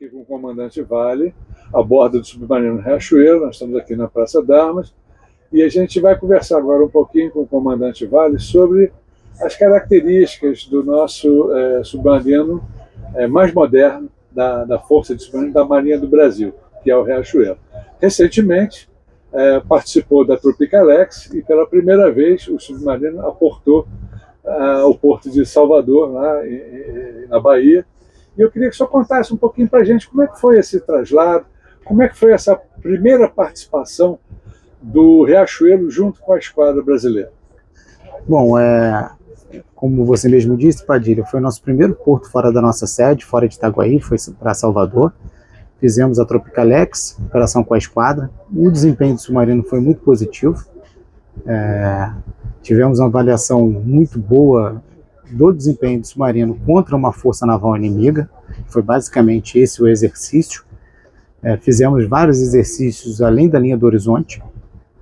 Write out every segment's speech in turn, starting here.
aqui com o comandante Vale, a bordo do submarino Riachuelo. Nós estamos aqui na Praça d'Armas e a gente vai conversar agora um pouquinho com o comandante Vale sobre as características do nosso submarino mais moderno da Força de Submarino da Marinha do Brasil, que é o Riachuelo. Recentemente, participou da Tropicalex e pela primeira vez o submarino aportou ao porto de Salvador, lá na Bahia. E eu queria que o senhor contasse um pouquinho para a gente como é que foi esse traslado, como é que foi essa primeira participação do Riachuelo junto com a esquadra brasileira. Bom, como você mesmo disse, Padilha, foi o nosso primeiro porto fora da nossa sede, fora de Itaguaí, foi para Salvador. Fizemos a Tropicalex, operação com a esquadra. O desempenho do submarino foi muito positivo. Tivemos uma avaliação muito boa do desempenho do submarino contra uma força naval inimiga. Foi basicamente esse o exercício. Fizemos vários exercícios além da linha do horizonte,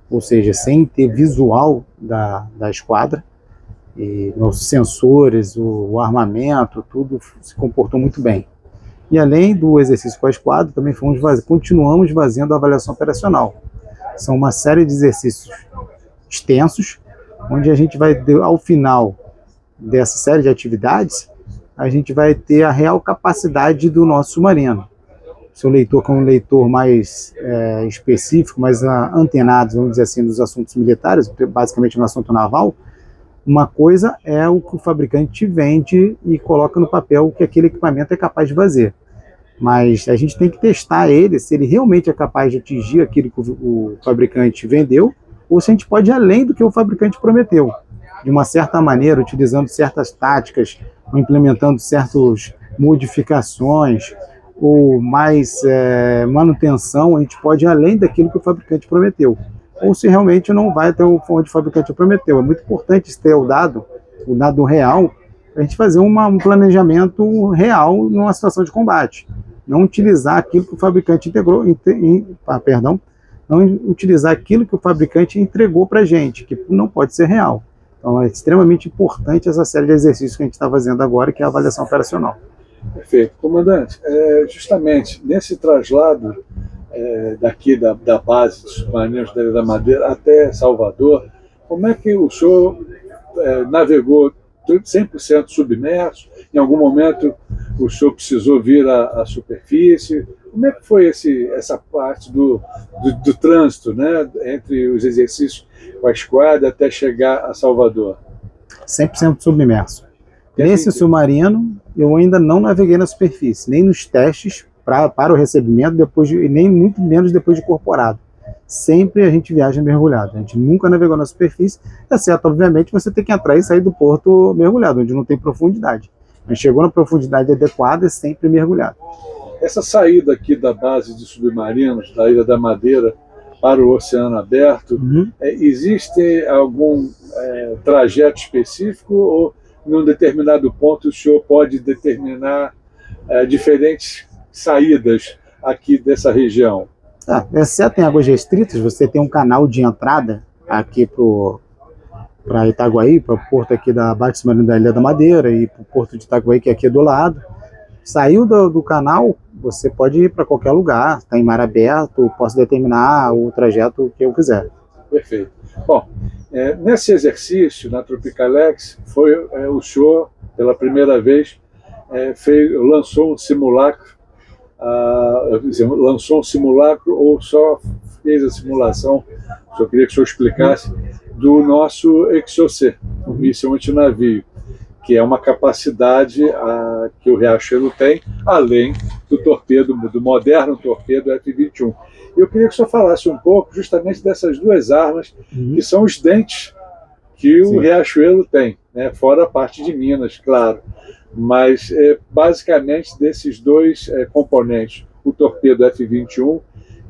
ou seja, sem ter visual da esquadra. E os sensores, o armamento, tudo se comportou muito bem. E além do exercício com a esquadra, também continuamos fazendo a avaliação operacional. São uma série de exercícios extensos, onde a gente vai, ao final dessa série de atividades, a gente vai ter a real capacidade do nosso submarino. Seu leitor, que é um leitor mais específico, mais antenado, vamos dizer assim, nos assuntos militares, basicamente no assunto naval, uma coisa é o que o fabricante vende e coloca no papel o que aquele equipamento é capaz de fazer. Mas a gente tem que testar ele, se ele realmente é capaz de atingir aquilo que o fabricante vendeu, ou se a gente pode ir além do que o fabricante prometeu. De uma certa maneira, utilizando certas táticas, ou implementando certas modificações, ou mais manutenção, a gente pode ir além daquilo que o fabricante prometeu. Ou se realmente não vai até onde o fabricante prometeu. É muito importante ter o dado real, para a gente fazer um planejamento real numa situação de combate. Não utilizar aquilo que o fabricante não utilizar aquilo que o fabricante entregou para a gente, que não pode ser real. Então é extremamente importante essa série de exercícios que a gente está fazendo agora, que é a avaliação operacional. Perfeito. Comandante, justamente nesse traslado daqui da base dos submarinos da Ilha da Madeira até Salvador, como é que o senhor navegou 100% submerso? Em algum momento o senhor precisou vir à superfície? Como é que foi essa parte do trânsito, né, entre os exercícios com a esquadra até chegar a Salvador? 100% submerso. Nesse submarino, eu ainda não naveguei na superfície, nem nos testes para o recebimento, nem muito menos depois de incorporado. Sempre a gente viaja mergulhado. A gente nunca navegou na superfície, exceto, obviamente, você tem que entrar e sair do porto mergulhado, onde não tem profundidade. Mas chegou na profundidade adequada, é sempre mergulhado. Essa saída aqui da base de submarinos, da Ilha da Madeira, para o oceano aberto, existe algum trajeto específico ou, num determinado ponto, o senhor pode determinar diferentes saídas aqui dessa região? Exceto em águas restritas, você tem um canal de entrada aqui para Itaguaí, para o porto aqui da Baixa Submarino da Ilha da Madeira e para o porto de Itaguaí, que é aqui do lado. Saiu do canal, você pode ir para qualquer lugar, está em mar aberto, posso determinar o trajeto que eu quiser. Perfeito. Bom, nesse exercício, na Tropicalex, o senhor, pela primeira vez, lançou um simulacro, ou só fez a simulação? Eu queria que o senhor explicasse do nosso Exocet, o míssil antinavio, que é uma capacidade que o Riachuelo tem, além do moderno torpedo F-21. Eu queria que o senhor falasse um pouco justamente dessas duas armas, que são os dentes que o Riachuelo tem, né? Fora a parte de Minas, claro. Mas, basicamente, desses dois componentes, o torpedo F-21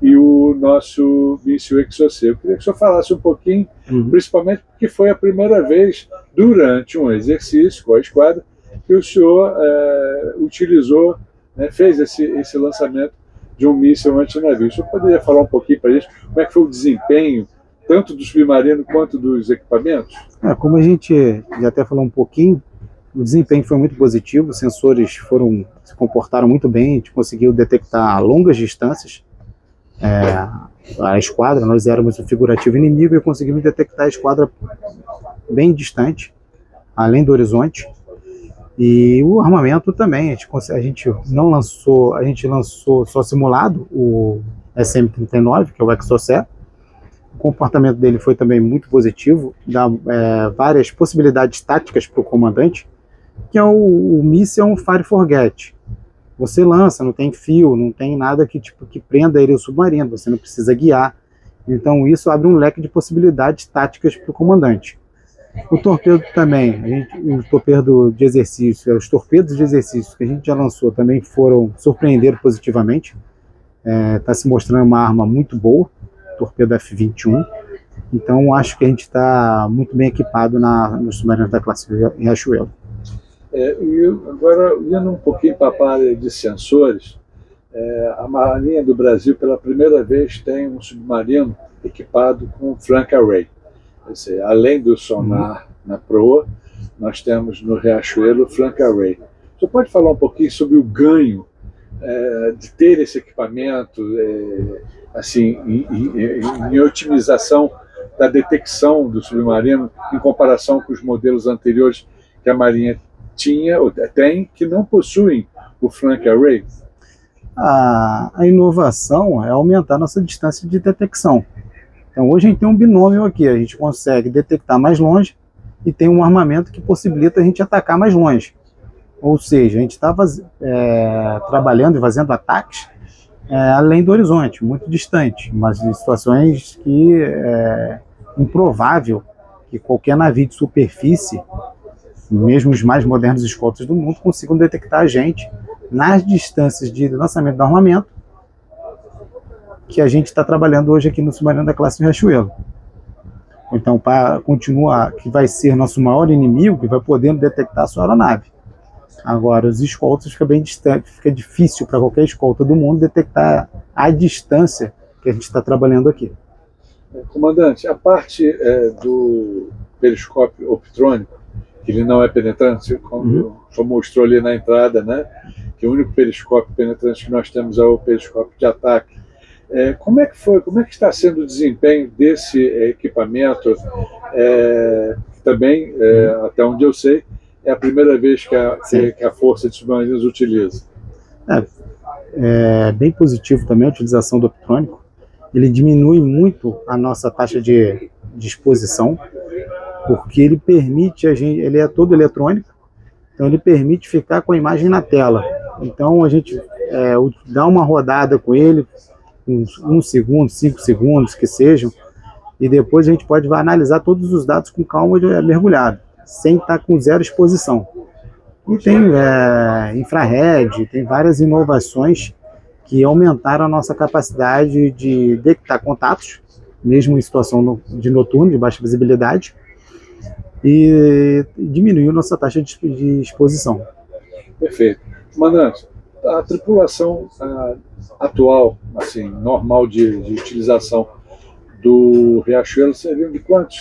e o nosso míssil Exocet. Eu queria que o senhor falasse um pouquinho, principalmente porque foi a primeira vez, durante um exercício com a esquadra, que o senhor utilizou, né, fez esse lançamento de um míssil antinavio. O senhor poderia falar um pouquinho para a gente como é que foi o desempenho, tanto do submarino quanto dos equipamentos? Como a gente já até falou um pouquinho, O desempenho foi muito positivo, os sensores se comportaram muito bem, a gente conseguiu detectar a longas distâncias a esquadra. Nós éramos o figurativo inimigo e conseguimos detectar a esquadra bem distante, além do horizonte. E o armamento também, a gente lançou só simulado o SM-39, que é o Exocet. O comportamento dele foi também muito positivo, dá várias possibilidades táticas para o comandante, que é o míssil Fire Forget. Você lança, não tem fio, não tem nada que prenda ele ao submarino, você não precisa guiar. Então isso abre um leque de possibilidades táticas para o comandante. O torpedo também, os torpedos de exercício que a gente já lançou também surpreenderam positivamente. Está se mostrando uma arma muito boa, torpedo F-21. Então acho que a gente está muito bem equipado nos submarinos da classe Riachuelo. E agora, indo um pouquinho para a área de sensores, a Marinha do Brasil, pela primeira vez, tem um submarino equipado com flank array. Quer dizer, além do sonar na proa, nós temos no Riachuelo o flank array. Você pode falar um pouquinho sobre o ganho de ter esse equipamento, assim, em otimização da detecção do submarino em comparação com os modelos anteriores que a Marinha tem, que não possuem o flank array? A inovação é aumentar nossa distância de detecção. Então hoje a gente tem um binômio aqui, a gente consegue detectar mais longe e tem um armamento que possibilita a gente atacar mais longe. Ou seja, a gente está trabalhando e fazendo ataques além do horizonte, muito distante, mas em situações que é improvável que qualquer navio de superfície, mesmo os mais modernos escoltas do mundo, consigam detectar a gente nas distâncias de lançamento do armamento que a gente está trabalhando hoje aqui no submarino da classe Riachuelo. Então, para continuar, que vai ser nosso maior inimigo, que vai poder detectar a sua aeronave. Agora, os escoltas fica bem distante, fica difícil para qualquer escolta do mundo detectar a distância que a gente está trabalhando aqui. Comandante, a parte do periscópio optrônico, que ele não é penetrante, como mostrou ali na entrada, né? Que o único periscópio penetrante que nós temos é o periscópio de ataque. Como é que está sendo o desempenho desse equipamento? Também, até onde eu sei, é a primeira vez que a Força de Submarinos utiliza. É bem positivo também a utilização do optrônico. Ele diminui muito a nossa taxa de exposição, porque ele permite ele é todo eletrônico, então ele permite ficar com a imagem na tela. Então a gente dá uma rodada com ele, uns 1 segundo, 5 segundos que sejam, e depois a gente pode analisar todos os dados com calma mergulhado, sem estar com zero exposição. E tem infrared, tem várias inovações que aumentaram a nossa capacidade de detectar contatos, mesmo em situação de noturno, de baixa visibilidade, e diminuiu nossa taxa de exposição. Perfeito. Comandante, a tripulação atual, assim, normal de utilização do Riachuelo, seriam de quantos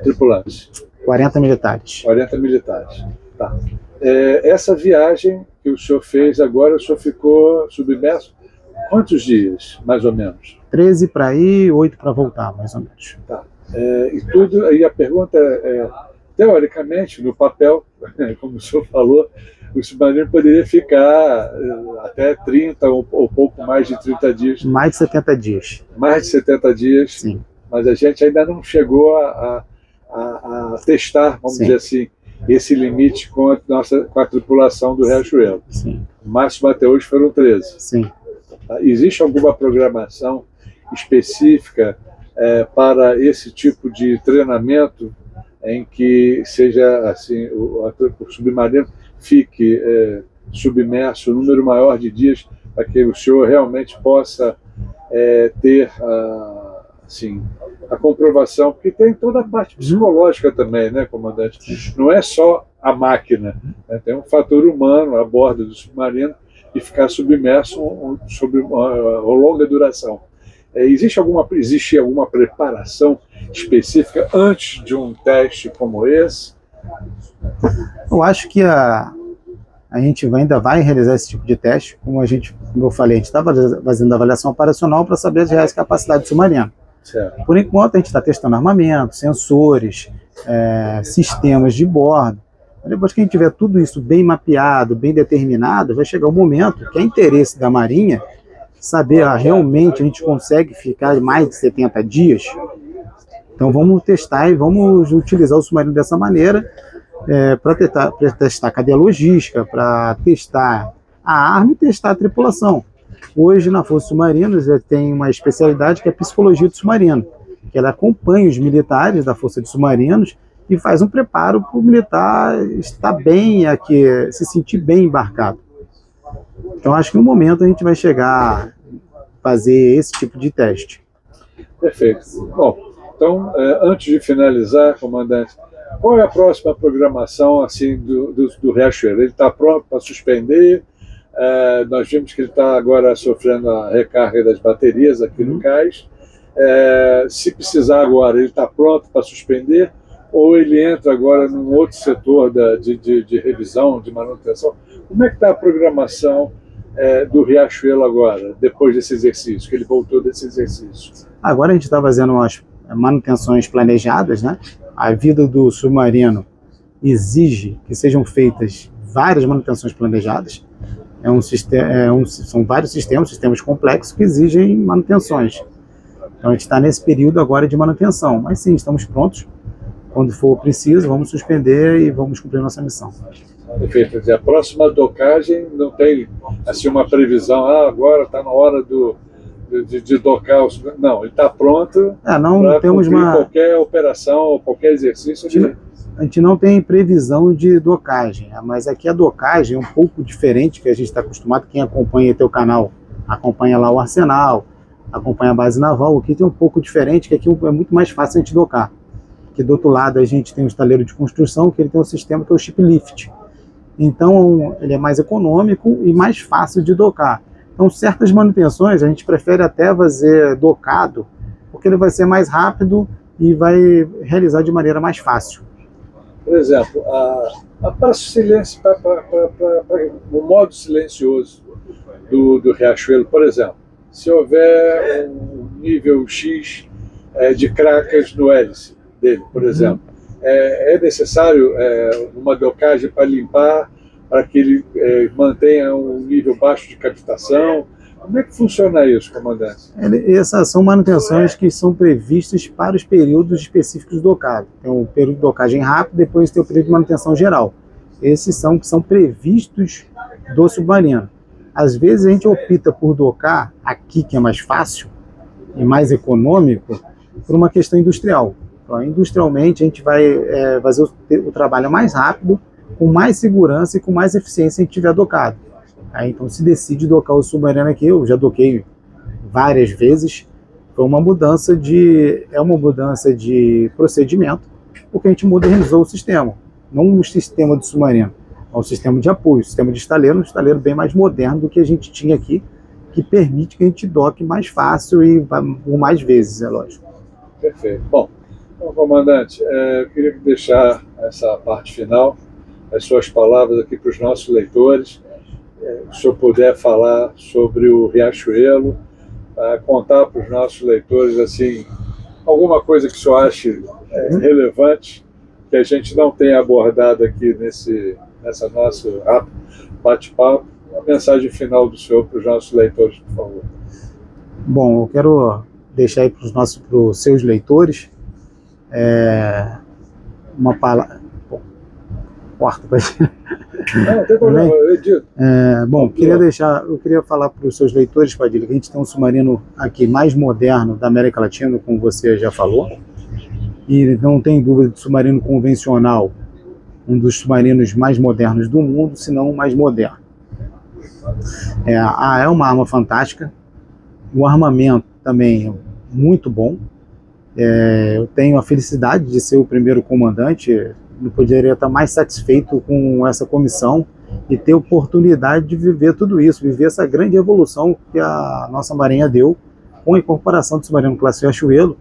tripulantes? 40 militares. 40 militares. Tá. Essa viagem que o senhor fez agora, o senhor ficou submerso quantos dias, mais ou menos? 13 para ir, 8 para voltar, mais ou menos. Tá. E a pergunta teoricamente, no papel, como o senhor falou, o submarino poderia ficar até 30 ou pouco mais de 30 dias. Mais de 70 dias. Mais de 70 dias. Sim. Mas a gente ainda não chegou a testar, vamos dizer assim, esse limite com a tripulação do Riachuelo. Sim. O máximo até hoje foram 13. Sim. Existe alguma programação específica para esse tipo de treinamento em que seja assim, o submarino fique submerso um número maior de dias para que o senhor realmente possa ter assim, a comprovação, porque tem toda a parte psicológica também, né, comandante? Não é só a máquina, né? Tem um fator humano a bordo do submarino e ficar submerso sobre uma longa duração. Existe alguma preparação específica antes de um teste como esse? Eu acho que a gente ainda vai realizar esse tipo de teste, como eu falei, a gente está fazendo avaliação operacional para saber as reais capacidades do submarino. Certo. Por enquanto, a gente está testando armamento, sensores, sistemas de bordo. Depois que a gente tiver tudo isso bem mapeado, bem determinado, vai chegar o momento que é interesse da Marinha saber realmente a gente consegue ficar mais de 70 dias. Então vamos testar e vamos utilizar o submarino dessa maneira para testar a cadeia logística, para testar a arma e testar a tripulação. Hoje, na Força Submarinos, tem uma especialidade que é a psicologia do submarino, que ela acompanha os militares da Força de Submarinos e faz um preparo para o militar estar bem, aqui, se sentir bem embarcado. Então, acho que no momento a gente vai chegar a fazer esse tipo de teste. Perfeito. Bom, então, antes de finalizar, comandante, qual é a próxima programação assim, do Riachuelo? Ele está pronto para suspender? Nós vimos que ele está agora sofrendo a recarga das baterias aqui no cais. Se precisar agora, ele está pronto para suspender? Ou ele entra agora num outro setor de revisão, de manutenção? Como é que está a programação do Riachuelo agora, depois desse exercício, que ele voltou desse exercício? Agora a gente está fazendo umas manutenções planejadas, né? A vida do submarino exige que sejam feitas várias manutenções planejadas. São vários sistemas complexos que exigem manutenções. Então a gente está nesse período agora de manutenção, mas sim, estamos prontos. Quando for preciso, vamos suspender e vamos cumprir nossa missão. Perfeito. Quer dizer, a próxima docagem não tem assim, uma previsão, agora está na hora de docar o submarino. Não, ele está pronto não temos qualquer operação ou qualquer exercício. A gente não tem previsão de docagem, mas aqui a docagem é um pouco diferente que a gente está acostumado. Quem acompanha teu canal acompanha lá o arsenal, acompanha a base naval. Aqui tem um pouco diferente, que aqui é muito mais fácil a gente docar. Aqui do outro lado a gente tem um estaleiro de construção, que ele tem um sistema que é o ship lift. Então ele é mais econômico e mais fácil de docar. Então certas manutenções a gente prefere até fazer docado, porque ele vai ser mais rápido e vai realizar de maneira mais fácil. Por exemplo, o modo silencioso do Riachuelo, por exemplo, se houver um nível X de cracas no hélice dele, por exemplo, é necessário uma docagem para limpar, para que ele mantenha um nível baixo de cavitação? Como é que funciona isso, comandante? Essas são manutenções que são previstas para os períodos específicos do docado. Tem o período de docagem rápido, depois tem o período de manutenção geral. Esses que são previstos do submarino. Às vezes a gente opta por docar aqui, que é mais fácil e mais econômico, por uma questão industrial. Então, industrialmente a gente vai fazer o trabalho mais rápido, com mais segurança e com mais eficiência se a gente tiver docado. Então se decide docar o submarino aqui, eu já doquei várias vezes, foi uma mudança de procedimento, porque a gente modernizou o sistema, não o sistema do submarino, é um sistema de apoio, sistema de estaleiro, um estaleiro bem mais moderno do que a gente tinha aqui, que permite que a gente doque mais fácil e por mais vezes, é lógico. Perfeito. Bom, então, comandante, eu queria deixar essa parte final, as suas palavras aqui para os nossos leitores. Se o senhor puder falar sobre o Riachuelo, contar para os nossos leitores assim, alguma coisa que o senhor ache relevante, que a gente não tenha abordado aqui nessa nosso rápido bate-papo, uma mensagem final do senhor para os nossos leitores, por favor. Bom, eu quero deixar aí para os seus leitores uma palavra. Quarto para não tem problema, eu edito. Eu queria falar para os seus leitores, Padilha, que a gente tem um submarino aqui mais moderno da América Latina, como você já falou, e não tem dúvida de submarino convencional, um dos submarinos mais modernos do mundo, se não o mais moderno. É uma arma fantástica, o armamento também é muito bom. Eu tenho a felicidade de ser o primeiro comandante, não poderia estar mais satisfeito com essa comissão e ter oportunidade de viver tudo isso, viver essa grande evolução que a nossa Marinha deu com a incorporação do submarino classe Riachuelo,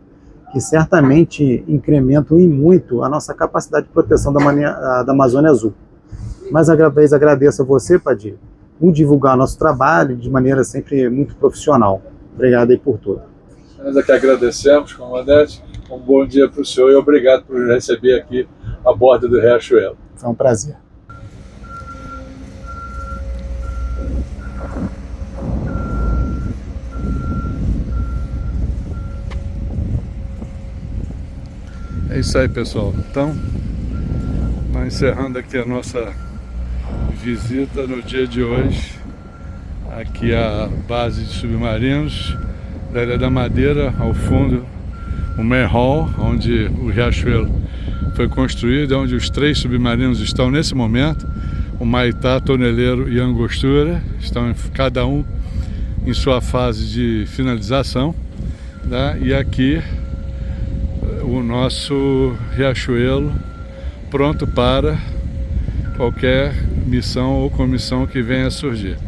e certamente incrementam em muito a nossa capacidade de proteção da Amazônia Azul. Mais uma vez agradeço a você, Padilha, por divulgar nosso trabalho de maneira sempre muito profissional. Obrigado aí por tudo. Nós aqui agradecemos, comandante. Um bom dia para o senhor e obrigado por nos receber aqui a bordo do Riachuelo. Foi um prazer. É isso aí, pessoal. Então, nós encerrando aqui a nossa visita no dia de hoje, aqui à base de submarinos da Ilha da Madeira, ao fundo, o Main Hall, onde o Riachuelo foi construído, onde os 3 submarinos estão nesse momento, o Maitá, Toneleiro e Angostura, estão cada um em sua fase de finalização, tá? E aqui o nosso Riachuelo pronto para qualquer missão ou comissão que venha a surgir.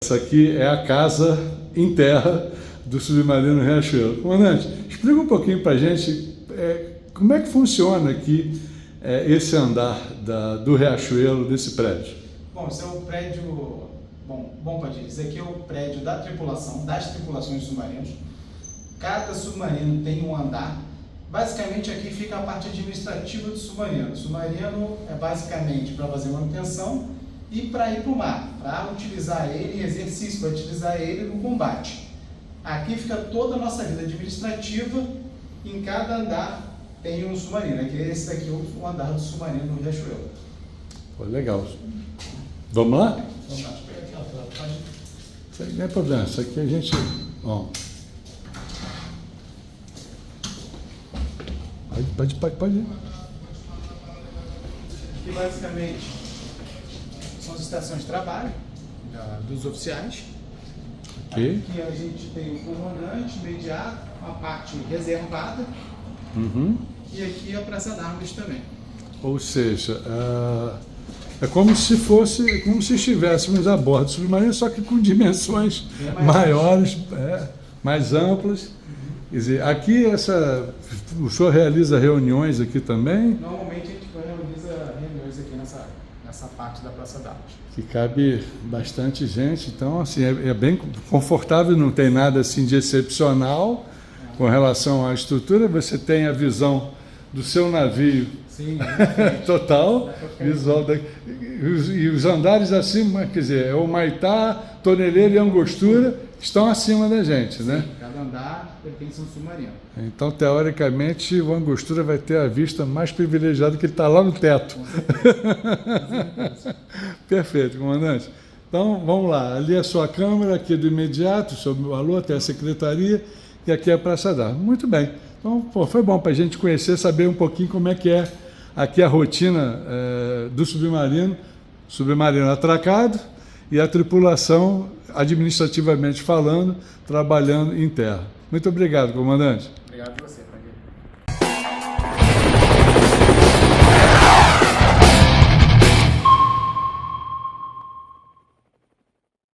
Essa aqui é a casa em terra do submarino Riachuelo. Comandante, explica um pouquinho para a gente como é que funciona aqui esse andar do Riachuelo, desse prédio. Bom, esse é o prédio... Bom, Padilha, esse aqui é o prédio da tripulação, das tripulações de submarinos. Cada submarino tem um andar. Basicamente aqui fica a parte administrativa do submarino. O submarino é basicamente para fazer manutenção e para ir para o mar, para utilizar ele em exercício, para utilizar ele no combate. Aqui fica toda a nossa vida administrativa, em cada andar tem um submarino. Aqui, esse daqui é o andar do submarino no Riachuelo. Pô, legal. Vamos lá? Vamos lá, deixa eu pegar aqui, ó, pode... Isso aí não é problema, isso aqui a gente... Ó. Pode ir. Aqui basicamente são as estações de trabalho dos oficiais. Okay. Aqui a gente tem o comandante imediato, a parte reservada, e aqui a Praça d'Armas também. Ou seja, é como se estivéssemos a bordo do submarino, só que com dimensões maiores, mais amplas. Quer dizer, aqui o senhor realiza reuniões aqui também? Normalmente a gente realiza reuniões aqui nessa parte da Praça d'Armas. Que cabe bastante gente, então assim, é bem confortável, não tem nada assim de excepcional com relação à estrutura. Você tem a visão do seu navio. Sim, total, visual e os andares acima, quer dizer, o Maitá, Toneleiro e Angostura estão acima da gente, né? Sim, cada andar pertence a um submarino. Então, teoricamente, o Angostura vai ter a vista mais privilegiada, que ele está lá no teto. Com certeza. Perfeito, comandante. Então, vamos lá. Ali é a sua câmara, aqui do imediato, sob o valor, até a secretaria, e aqui é a Praça d'Armas. Muito bem. Então, pô, foi bom para a gente conhecer, saber um pouquinho como é que é aqui a rotina do submarino atracado e a tripulação, administrativamente falando, trabalhando em terra. Muito obrigado, comandante. Obrigado a você.